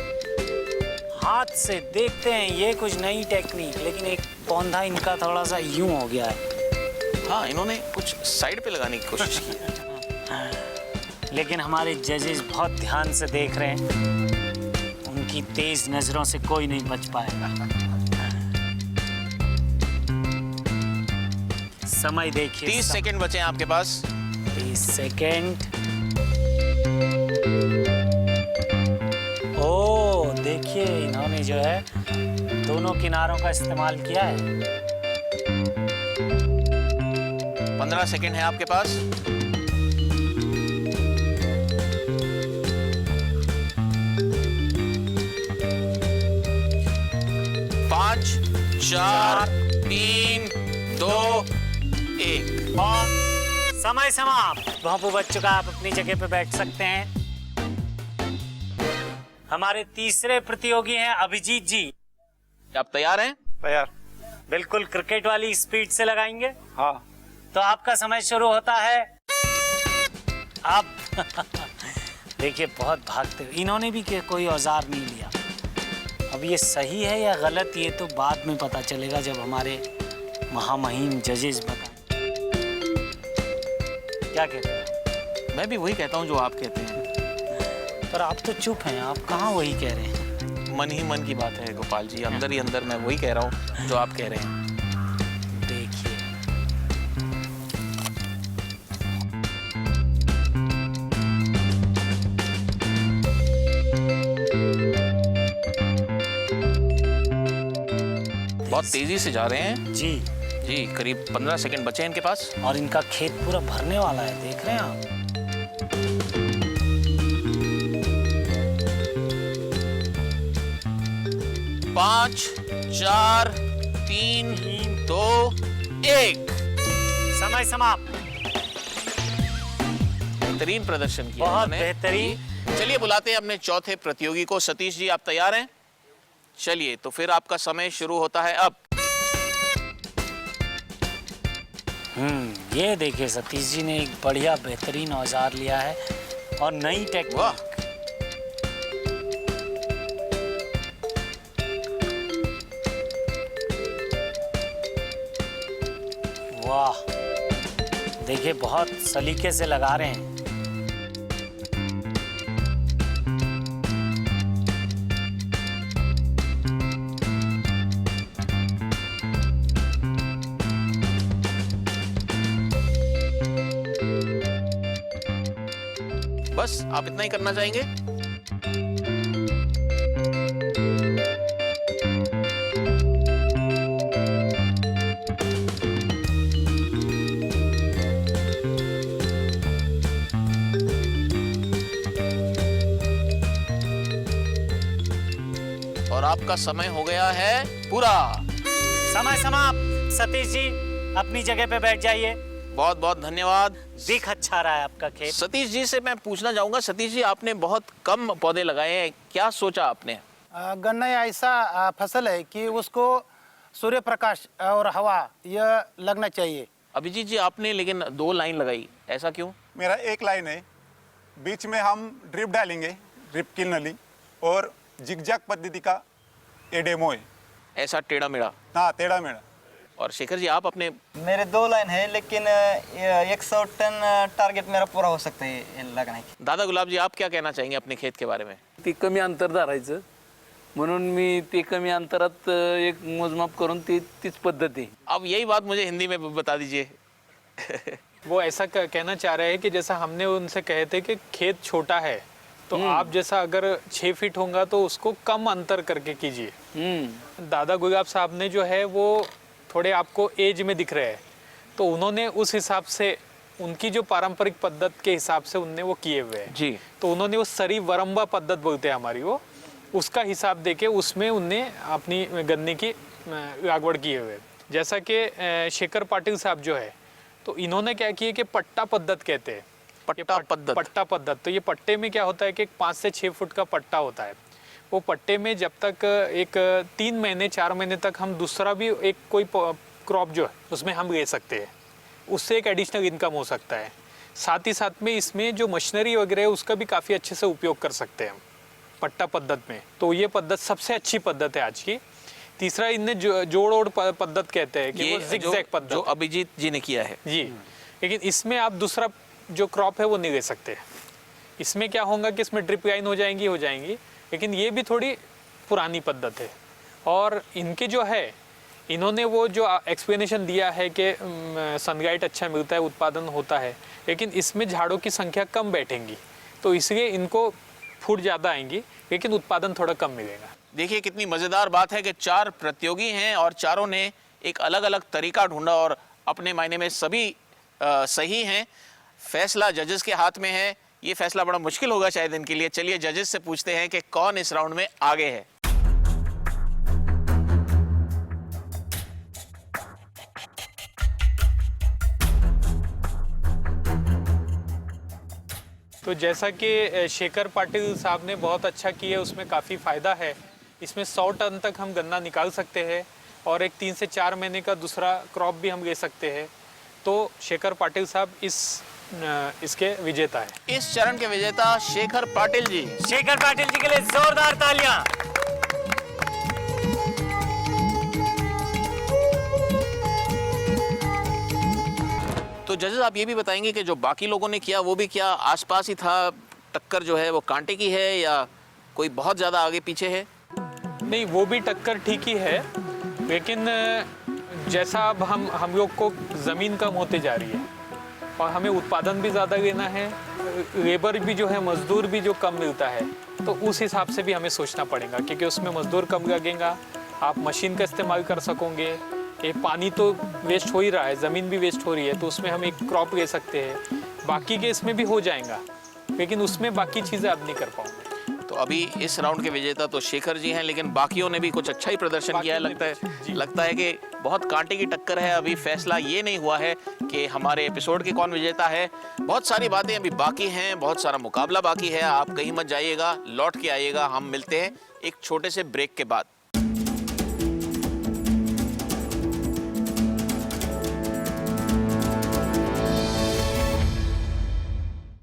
हाथ से देखते हैं। ये कुछ नई टेक्निक, लेकिन एक पौधा इनका थोड़ा सा यूं हो गया है। हाँ, इन्होंने कुछ साइड पे लगाने की कोशिश की है। लेकिन हमारे जजेस बहुत ध्यान से देख रहे हैं, उनकी तेज नजरों से कोई नहीं बच पाएगा। समय देखिए, 30 सेकंड बचे हैं आपके पास। 30 सेकंड। ओ देखिए, इन्होंने जो है दोनों किनारों का इस्तेमाल किया है। 15 सेकंड है आपके पास। 5, 4, 3, 2, 1 और समय समाप्त। भोंपू बज चुका, आप अपनी जगह पे बैठ सकते हैं। हमारे तीसरे प्रतियोगी हैं अभिजीत जी। आप तैयार हैं? तैयार। बिल्कुल क्रिकेट वाली स्पीड से लगाएंगे। हाँ। तो आपका समय शुरू होता है अब। देखिए बहुत भागते हुए, इन्होंने भी कोई औजार नहीं लिया। अब ये सही है या गलत, ये तो बाद में पता चलेगा जब हमारे महामहिम जजेस बताएं। क्या कहते हैं? मैं भी वही कहता हूँ जो आप कहते हैं। पर आप तो चुप हैं, आप कहाँ वही कह रहे हैं? मन ही मन की बात है गोपाल जी, अंदर ही अंदर मैं वही कह रहा हूँ जो आप कह रहे हैं। देखिए बहुत तेजी से जा रहे हैं जी। जी। करीब 15 सेकंड बचे हैं इनके पास। और इनका खेत पूरा भरने वाला है, देख रहे हैं आप। पाँच, 4, 3, 2, 1। समय समाप्त। बेहतरीन प्रदर्शन किया बहुत उन्होंने। बेहतरीन। चलिए बुलाते हैं अपने चौथे प्रतियोगी को। सतीश जी, आप तैयार हैं? चलिए, तो फिर आपका समय शुरू होता है अब। ये देखिए, सतीश जी ने एक बढ़िया बेहतरीन औजार लिया है और नई टेक्निक। वाह, वाह, देखिए बहुत सलीके से लगा रहे हैं। बस आप इतना ही करना चाहेंगे? और आपका समय हो गया है पूरा। समय समाप्त। सतीश जी अपनी जगह पे बैठ जाइए। बहुत बहुत धन्यवाद। दिख अच्छा रहा है आपका खेत। सतीश जी से मैं पूछना चाहूंगा, सतीश जी आपने बहुत कम पौधे लगाए हैं, क्या सोचा आपने? गन्ना ऐसा फसल है कि उसको सूर्य प्रकाश और हवा यह लगना चाहिए। अभिजीत जी आपने लेकिन 2 लाइन लगाई, ऐसा क्यों? मेरा एक लाइन है, बीच में हम ड्रिप डालेंगे, ड्रिप की नली, और जिगजैग पद्धति का ये डेमो है। ऐसा टेढ़ा मेढ़ा? हाँ, टेढ़ा मेढ़ा। और शेखर जी आप अपने? मेरे 2 लाइन है, लेकिन 100 टन टारगेट मेरा पूरा हो सकता है ये लगाने की। दादा गुलाब जी आप क्या कहना चाहेंगे अपने खेत के बारे में? ती कमी अंतर धरायचं म्हणून मी ते कमी अंतरात एक मोजमाप करून तीच पद्धत आहे। अब यही बात मुझे हिंदी में बता दीजिए। वो ऐसा कहना चाह रहे हैं कि जैसा हमने उनसे कहे थे कि खेत छोटा है, तो आप जैसा अगर 6 फीट होगा तो उसको कम अंतर करके कीजिए। दादा गुलाब साहब ने जो है वो थोड़े आपको एज में दिख रहे हैं, तो उन्होंने उस हिसाब से, उनकी जो पारंपरिक पद्धत के हिसाब से उनने वो किए हुए हैं जी। तो उन्होंने वो सरी वरंबा पद्धत बोलते हैं हमारी, वो उसका हिसाब देके उसमें उनने अपनी गन्ने की लागवड़ किए हुए। जैसा कि शेखर पाटिल साहब जो है, तो इन्होंने क्या किया कि पट्टा पद्धत कहते हैं। पट्टा पद्धत। तो ये पट्टे में क्या होता है कि 5 से 6 फुट का पट्टा होता है। वो पट्टे में जब तक एक 3 महीने 4 महीने तक हम दूसरा भी एक कोई क्रॉप जो है उसमें हम ले सकते हैं, उससे एक एडिशनल इनकम हो सकता है। साथ ही साथ में इसमें जो मशीनरी वगैरह है उसका भी काफ़ी अच्छे से उपयोग कर सकते हैं हम पट्टा पद्धत में। तो ये पद्धत सबसे अच्छी पद्धत है आज की। तीसरा इनने जोड़ ओड़ पद्धत कहते हैं कि वो जिगजैग पद्धत, जो अभिजीत जी ने किया है जी। लेकिन इसमें आप दूसरा जो क्रॉप है वो नहीं ले सकते। इसमें क्या होगा कि इसमें ड्रिप लाइन हो जाएंगी, लेकिन ये भी थोड़ी पुरानी पद्धत है। और इनके जो है, इन्होंने वो जो एक्सप्लेनेशन दिया है कि सनलाइट अच्छा मिलता है, उत्पादन होता है, लेकिन इसमें झाड़ों की संख्या कम बैठेंगी, तो इसलिए इनको फूट ज़्यादा आएंगी, लेकिन उत्पादन थोड़ा कम मिलेगा। देखिए कितनी मज़ेदार बात है कि 4 प्रतियोगी हैं और चारों ने एक अलग अलग तरीका ढूंढा और अपने मायने में सभी सही हैं। फैसला जजेस के हाथ में है। ये फैसला बड़ा मुश्किल होगा शायद इनके लिए। चलिए जजेस से पूछते हैं कि कौन इस राउंड में आगे है। तो जैसा कि शेखर पाटिल साहब ने बहुत अच्छा किया, उसमें काफ़ी फ़ायदा है। इसमें 100 टन तक हम गन्ना निकाल सकते हैं और एक 3 से 4 महीने का दूसरा क्रॉप भी हम ले सकते हैं। तो शेखर पाटिल साहब इसके विजेता है। इस चरण के विजेता शेखर पाटिल जी। शेखर पाटिल जी के लिए जोरदार तालियां। तो जजेस आप ये भी बताएंगे कि जो बाकी लोगों ने किया वो भी क्या आसपास ही था, टक्कर जो है वो कांटे की है या कोई बहुत ज़्यादा आगे पीछे है? नहीं, वो भी टक्कर ठीक ही है, लेकिन जैसा अब हम लोग को ज़मीन कम होते जा रही है और हमें उत्पादन भी ज़्यादा लेना है, लेबर भी जो है, मजदूर भी जो कम मिलता है, तो उस हिसाब से भी हमें सोचना पड़ेगा, क्योंकि उसमें मजदूर कम लगेगा, आप मशीन का इस्तेमाल कर सकोगे। ये पानी तो वेस्ट हो ही रहा है, ज़मीन भी वेस्ट हो रही है, तो उसमें हम एक क्रॉप ले सकते हैं। बाकी के इसमें भी हो जाएगा, लेकिन उसमें बाकी चीज़ें अब नहीं कर पाऊंगे। तो अभी इस राउंड के विजेता तो शेखर जी हैं, लेकिन बाकियों ने भी कुछ अच्छा ही प्रदर्शन किया है। लगता है कि बहुत कांटे की टक्कर है। अभी फैसला ये नहीं हुआ है कि हमारे एपिसोड के कौन विजेता है। बहुत सारी बातें अभी बाकी हैं, बहुत सारा मुकाबला बाकी है। आप कहीं मत जाइएगा, लौट के आइएगा। हम मिलते हैं एक छोटे से ब्रेक के बाद।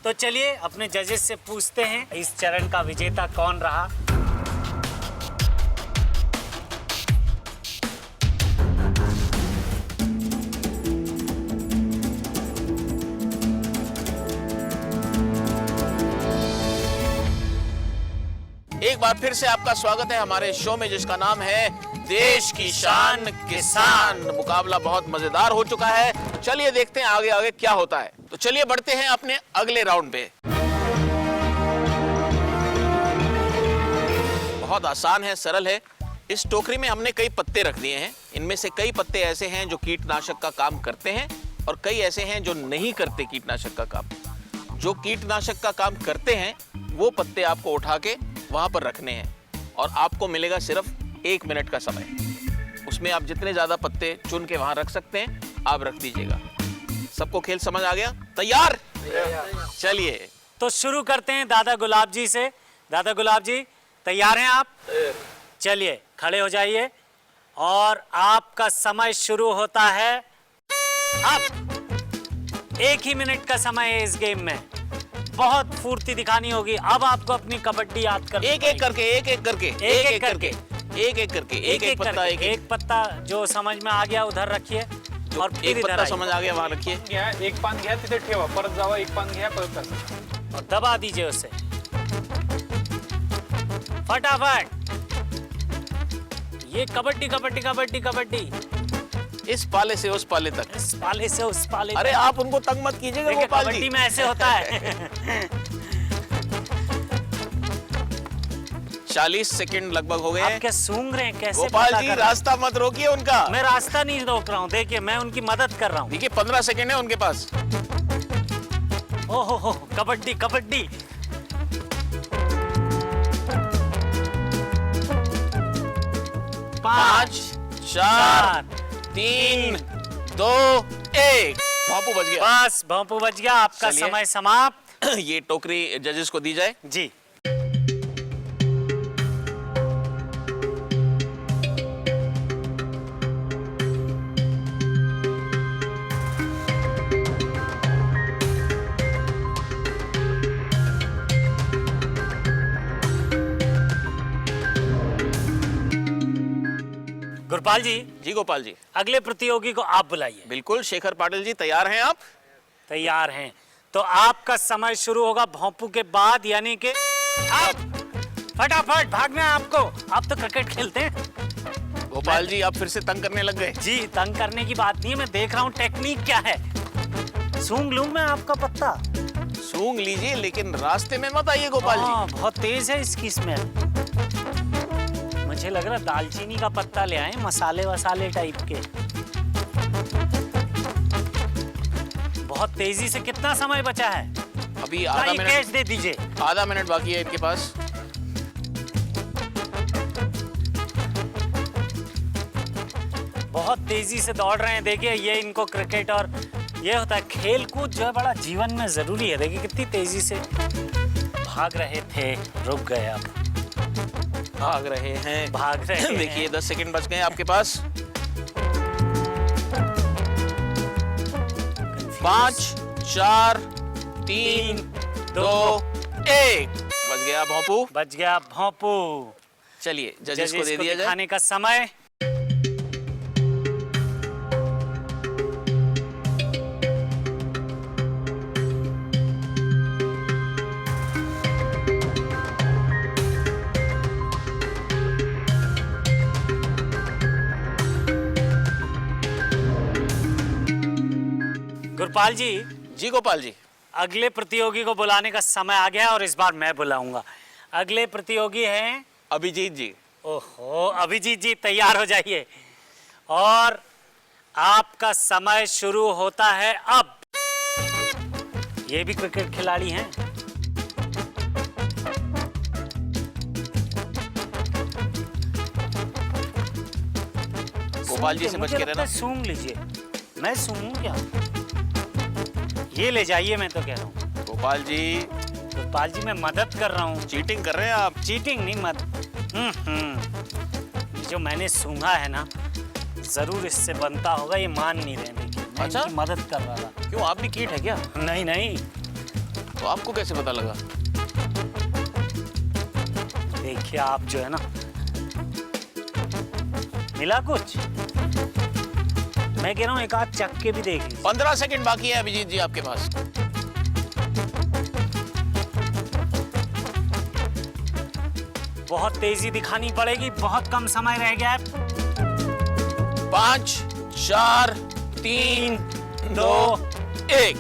तो चलिए अपने जजेस से पूछते हैं इस चरण का विजेता कौन रहा। एक बार फिर से आपका स्वागत है हमारे शो में, जिसका नाम है देश की शान किसान। मुकाबला बहुत मजेदार हो चुका है। चलिए देखते हैं आगे आगे क्या होता है। तो चलिए बढ़ते हैं अपने अगले राउंड पे। बहुत आसान है, सरल है। इस टोकरी में हमने कई पत्ते रख दिए हैं। इनमें से कई पत्ते ऐसे हैं जो कीटनाशक का काम करते हैं और कई ऐसे हैं जो नहीं करते कीटनाशक का काम। जो कीटनाशक का काम करते हैं वो पत्ते आपको उठा के वहां पर रखने हैं और आपको मिलेगा सिर्फ 1 मिनट का समय। उसमें आप जितने ज्यादा पत्ते चुन के वहां रख सकते हैं आप रख दीजिएगा। सबको खेल समझ आ गया? तैयार? चलिए तो शुरू करते हैं दादा गुलाब जी से। दादा गुलाब जी तैयार हैं आप? चलिए खड़े हो जाइए और आपका समय शुरू होता है अब। 1 ही मिनट का समय है इस गेम में। बहुत फुर्ती दिखानी होगी। अब आपको अपनी कबड्डी याद कर एक एक करके एक पत्ता जो समझ में आ गया उधर रखिए और फिर एक इधर पत्ता आइए। समझ आ गया वहां रखिए। एक पान घ्या तिथे ठेवा, परत जावा, एक पान घ्या, परत करा और दबा दीजिए उसे फटाफट। ये कबड्डी कबड्डी कबड्डी कबड्डी, इस पाले से उस पाले तक। इस पाले से उस पाले अरे तक। आप उनको तंग मत कीजिएगा देखिए, गोपाल जी। कबड्डी में ऐसे होता है। 40 सेकंड लगभग हो गए आप हैं। क्या सूंघ रहे हैं? कैसे गोपाल पता जी कर रहे हैं? रास्ता मत रोकिए उनका। मैं रास्ता नहीं रोक रहा हूँ, देखिए मैं उनकी मदद कर रहा हूँ। देखिए 15 सेकंड है उनके पास। ओहो हो, कबड्डी कबड्डी। पाँच, 4, 3, 2, 1। भापू बच गया। बस भोंपू बच गया। आपका चलिए। समय समाप्त। ये टोकरी जजेस को दी जाए। जी गुरपाल जी, जी गोपाल जी। अगले प्रतियोगी को आप बुलाइए। बिल्कुल शेखर पाटिल जी, तैयार हैं आप? तैयार हैं। तो आपका समय शुरू होगा भोंपू के बाद, यानी कि अब फटाफट भागना है आपको। आप तो क्रिकेट खेलते हैं। गोपाल जी आप फिर से तंग करने लग गए। जी, तंग करने की बात नहीं है, मैं देख रहा हूँ टेक्निक क्या है। सूंघ लूं मैं आपका पत्ता? सूंघ लीजिए, लेकिन रास्ते में मत आइए गोपाल जी। बहुत तेज है इसकी स्मेल। मुझे लग रहा दालचीनी का पत्ता ले आए, मसाले वसाले टाइप के। बहुत तेजी से। कितना समय बचा है? अभी आधा मिनट। कैश दे दीजिए। आधा मिनट बाकी है इनके पास। बहुत तेजी से दौड़ रहे हैं। देखिए ये इनको क्रिकेट और ये होता है खेल कूद जो है बड़ा जीवन में जरूरी है। देखिए कितनी तेजी से भाग रहे थे, रुक गए अब। भाग रहे हैं, भाग रहे हैं। देखिए 10 सेकंड बच गए आपके पास। 5 4 3 2 1 बच गया भोंपू। बच गया भोंपू। चलिए जजेस को दे दिया जाए। दिखाने का समय। गुरपाल जी। जी गोपाल जी। अगले प्रतियोगी को बुलाने का समय आ गया है और इस बार मैं बुलाऊंगा। अगले प्रतियोगी हैं अभिजीत जी। ओहो, अभिजीत जी तैयार हो जाइए और आपका समय शुरू होता है अब। ये भी क्रिकेट खिलाड़ी हैं। गोपाल जी से बच के रहना। सूंघ लीजिए। मैं सूंघूं क्या? ये ले जाइए, मैं तो कह रहा हूँ। गोपाल जी। गोपाल जी मैं मदद कर रहा हूँ। चीटिंग कर रहे हैं आप। चीटिंग नहीं, जो मैंने सूंघा है ना, जरूर इससे बनता होगा। ये मान नहीं रहे, देखिए मैं अच्छा? इनकी मदद कर रहा था। क्यों, आप भी कीट है क्या? नहीं नहीं। तो आपको कैसे पता लगा? देखिए आप जो है ना, मिला कुछ? मैं कह रहा हूँ एक आध चख के भी देख लीजिए। 15 सेकंड बाकी है अभिजीत जी आपके पास। बहुत तेजी दिखानी पड़ेगी, बहुत कम समय रह गया है। 5 4 3 2 1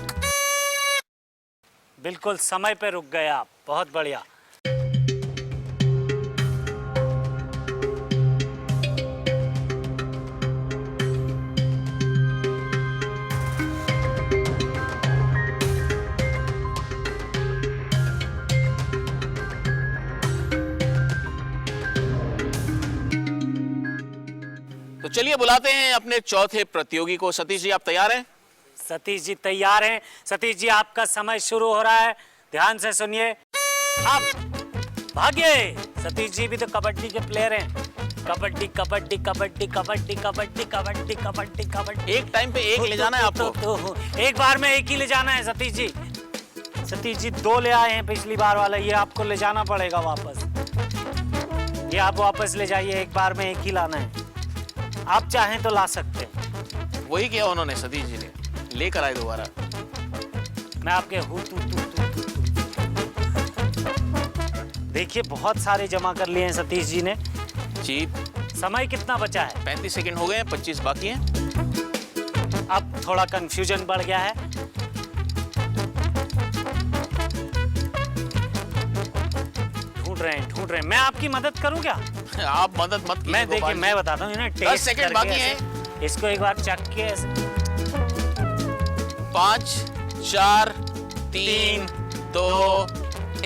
बिल्कुल समय पे रुक गए आप। बहुत बढ़िया। तो चलिए बुलाते हैं अपने चौथे प्रतियोगी को। सतीश जी आप तैयार हैं? सतीश जी तैयार हैं। सतीश जी आपका समय शुरू हो रहा है, ध्यान से सुनिए। अब भागिए। सतीश जी भी तो कबड्डी के प्लेयर हैं। कबड्डी कबड्डी कबड्डी कबड्डी कबड्डी कबड्डी कबड्डी कबड्डी। एक टाइम पे एक ले जाना है आपको। एक बार में एक ही ले जाना है सतीश जी। सतीश जी 2 ले आए हैं पिछली बार वाला, ये आपको ले जाना पड़ेगा वापस। ये आप वापस ले जाइए, एक बार में एक ही लाना है। आप चाहें तो ला सकते हैं। वही किया उन्होंने, सतीश जी ने लेकर आए दोबारा। मैं आपके देखिए बहुत सारे जमा कर लिए हैं सतीश जी ने। जी। समय कितना बचा है? 35 सेकंड हो गए हैं, 25 बाकी हैं। अब थोड़ा कंफ्यूजन बढ़ गया है। ढूंढ रहे हैं। मैं आपकी मदद करूं क्या? आप मदद मत कीजिए। मैं देखिए मैं बताता हूँ इन्हें। 10 सेकंड बाकी हैं। इसको एक बार चख के ऐसे। 5 4 3 2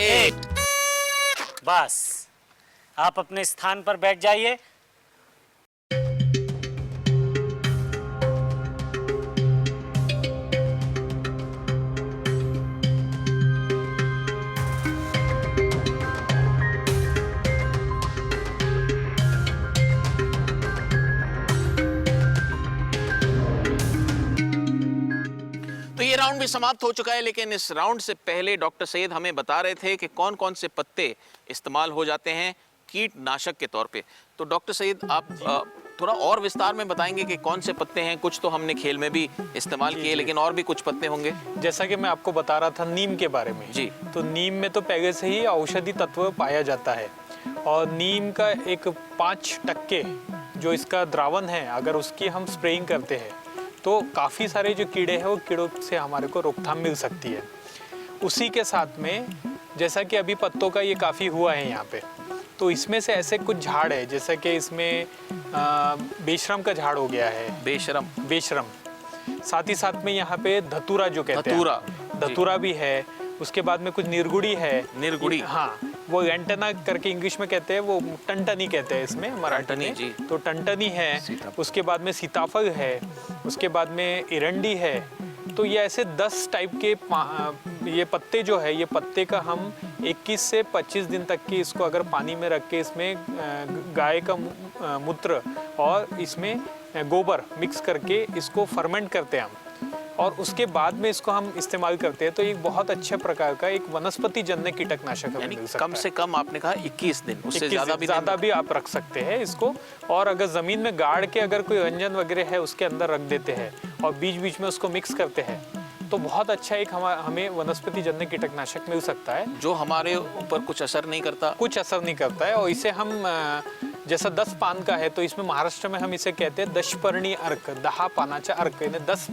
1 बस आप अपने स्थान पर बैठ जाइए। तो ये राउंड भी समाप्त हो चुका है, लेकिन इस राउंड से पहले डॉक्टर सैयद हमें बता रहे थे कि कौन कौन से पत्ते इस्तेमाल हो जाते हैं कीटनाशक के तौर पे। तो डॉक्टर सैयद आप थोड़ा और विस्तार में बताएंगे कि कौन से पत्ते हैं? कुछ तो हमने खेल में भी इस्तेमाल किए, लेकिन और भी कुछ पत्ते होंगे। जैसा कि मैं आपको बता रहा था नीम के बारे में जी। तो नीम में तो पहले से ही औषधि तत्व पाया जाता है, और नीम का एक 5% जो इसका द्रावण है, अगर उसकी हम स्प्रेइंग करते हैं तो काफ़ी सारे जो कीड़े हैं वो कीड़ों से हमारे को रोकथाम मिल सकती है। उसी के साथ में जैसा कि अभी पत्तों का ये काफ़ी हुआ है यहाँ पे, तो इसमें से ऐसे कुछ झाड़ है, जैसा कि इसमें बेशरम का झाड़ हो गया है। बेशरम साथ ही साथ में यहाँ पे धतूरा जो कहते हैं, धतूरा भी है। उसके बाद में कुछ निर्गुड़ी है। हाँ, वो एंटेना करके इंग्लिश में कहते हैं, वो टंटनी कहते हैं इसमें मराठी में। जी। तो टंटनी है, उसके बाद में सीताफल है, उसके बाद में इरंडी है। तो ये ऐसे 10 टाइप के ये पत्ते जो है, ये पत्ते का हम 21 से 25 दिन तक की इसको अगर पानी में रख के इसमें गाय का मूत्र और इसमें गोबर मिक्स करके इसको फर्मेंट करते हैं हम, और उसके बाद में इसको हम इस्तेमाल करते हैं, तो एक बहुत अच्छे प्रकार का एक वनस्पति जन्य कीटनाशक हमें मिल सकता है। कम से कम आपने कहा 21 दिन, उससे ज़्यादा भी आप रख सकते हैं इसको। और अगर ज़मीन में गाड़ के अगर कोई रंजन वगैरह है उसके अंदर रख देते हैं और बीच बीच में उसको मिक्स करते हैं, तो बहुत अच्छा एक हमें वनस्पति जन्य कीटनाशक मिल सकता है, जो हमारे ऊपर कुछ असर नहीं करता है। और इसे हम जैसा 10 पान का है, तो इसमें महाराष्ट्र में हम इसे कहते हैं दशपर्णी अर्क, 10 पानाचा अर्क, यानी 10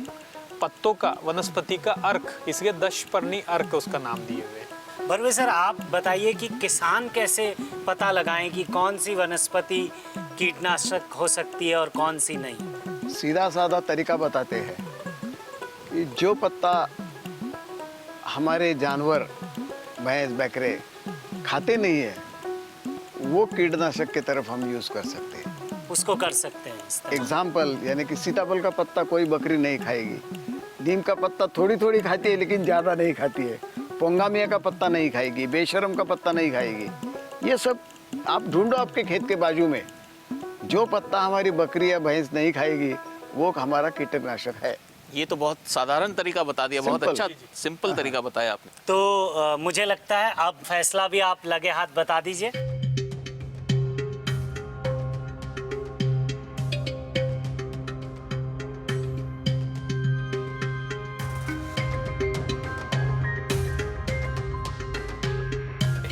पत्तों का वनस्पति का अर्क, इसलिए दशपर्णी अर्क उसका नाम दिए हुए। बर्वे सर, आप बताइए कि किसान कैसे पता लगाएं कि कौन सी वनस्पति कीटनाशक हो सकती है और कौन सी नहीं? सीधा साधा तरीका बताते हैं कि जो पत्ता हमारे जानवर भैंस बकरे खाते नहीं है, वो कीटनाशक की तरफ हम यूज़ कर सकते हैं। उसको कर सकते हैं इस्तेमाल। एग्जाम्पल, यानी कि सीताफल का पत्ता कोई बकरी नहीं खाएगी, नीम का पत्ता थोड़ी थोड़ी खाती है लेकिन ज़्यादा नहीं खाती है, पोंगामिया का पत्ता नहीं खाएगी, बेशरम का पत्ता नहीं खाएगी। ये सब आप ढूंढो आपके खेत के बाजू में, जो पत्ता हमारी बकरी या भैंस नहीं खाएगी वो हमारा कीटनाशक है। ये तो बहुत साधारण तरीका बता दिया, बहुत अच्छा सिंपल तरीका बताया आपने। तो मुझे लगता है अब फैसला भी आप लगे हाथ बता दीजिए।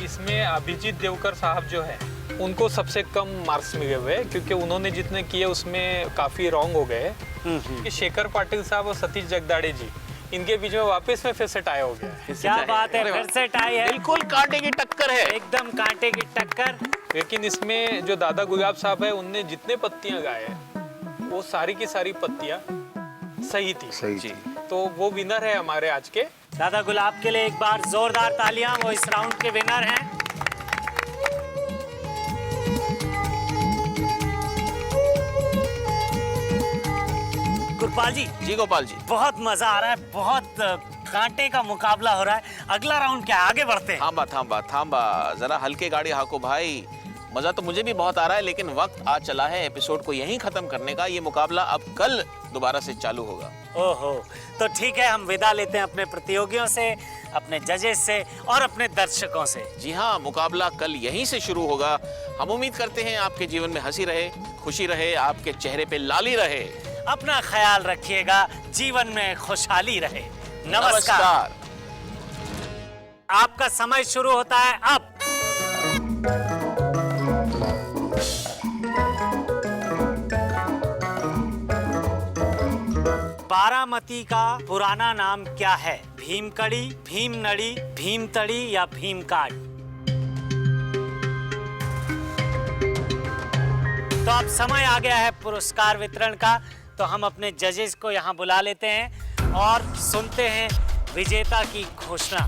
इसमें अभिजीत देवकर साहब जो है उनको सबसे कम मार्क्स मिले हुए, क्योंकि उन्होंने जितने किए उसमें काफ़ी रॉन्ग हो गए। कि शेखर पाटिल साहब और सतीश जगदाड़े जी, इनके बीच में वापस में फिर से टाई हो गया है। क्या बात है, फिर से टाई है। बिल्कुल कांटे की टक्कर है, एकदम कांटे की टक्कर। लेकिन इसमें जो दादा गुलाब साहब है, उनने जितने पत्तियां गाए हैं वो सारी की सारी पत्तियां सही थी। तो वो विनर है हमारे आज के। दादा गुलाब के लिए एक बार जोरदार तालियां, वो इस राउंड के विनर हैं। गोपाल जी, गोपाल जी, बहुत मजा आ रहा है, बहुत कांटे का मुकाबला हो रहा है। अगला राउंड क्या, आगे बढ़ते हैं? थांबा, जरा हल्के गाड़ी हाको भाई। मजा तो मुझे भी बहुत आ रहा है, लेकिन वक्त आ चला है एपिसोड को यहीं खत्म करने का। ये मुकाबला अब कल दोबारा से चालू होगा। ओहो, तो ठीक है, हम विदा लेते हैं अपने प्रतियोगियों से, अपने जजेस से और अपने दर्शकों से। जी हाँ, मुकाबला कल यहीं से शुरू होगा। हम उम्मीद करते हैं आपके जीवन में हंसी रहे, खुशी रहे, आपके चेहरे पे लाली रहे। अपना ख्याल रखिएगा, जीवन में खुशहाली रहे। नमस्कार। आपका समय शुरू होता है अब। बारामती का पुराना नाम क्या है? भीमकड़ी, भीमनड़ी, भीमतड़ी या भीमकाट? तो अब समय आ गया है पुरस्कार वितरण का, तो हम अपने जजेस को यहाँ बुला लेते हैं और सुनते हैं विजेता की घोषणा।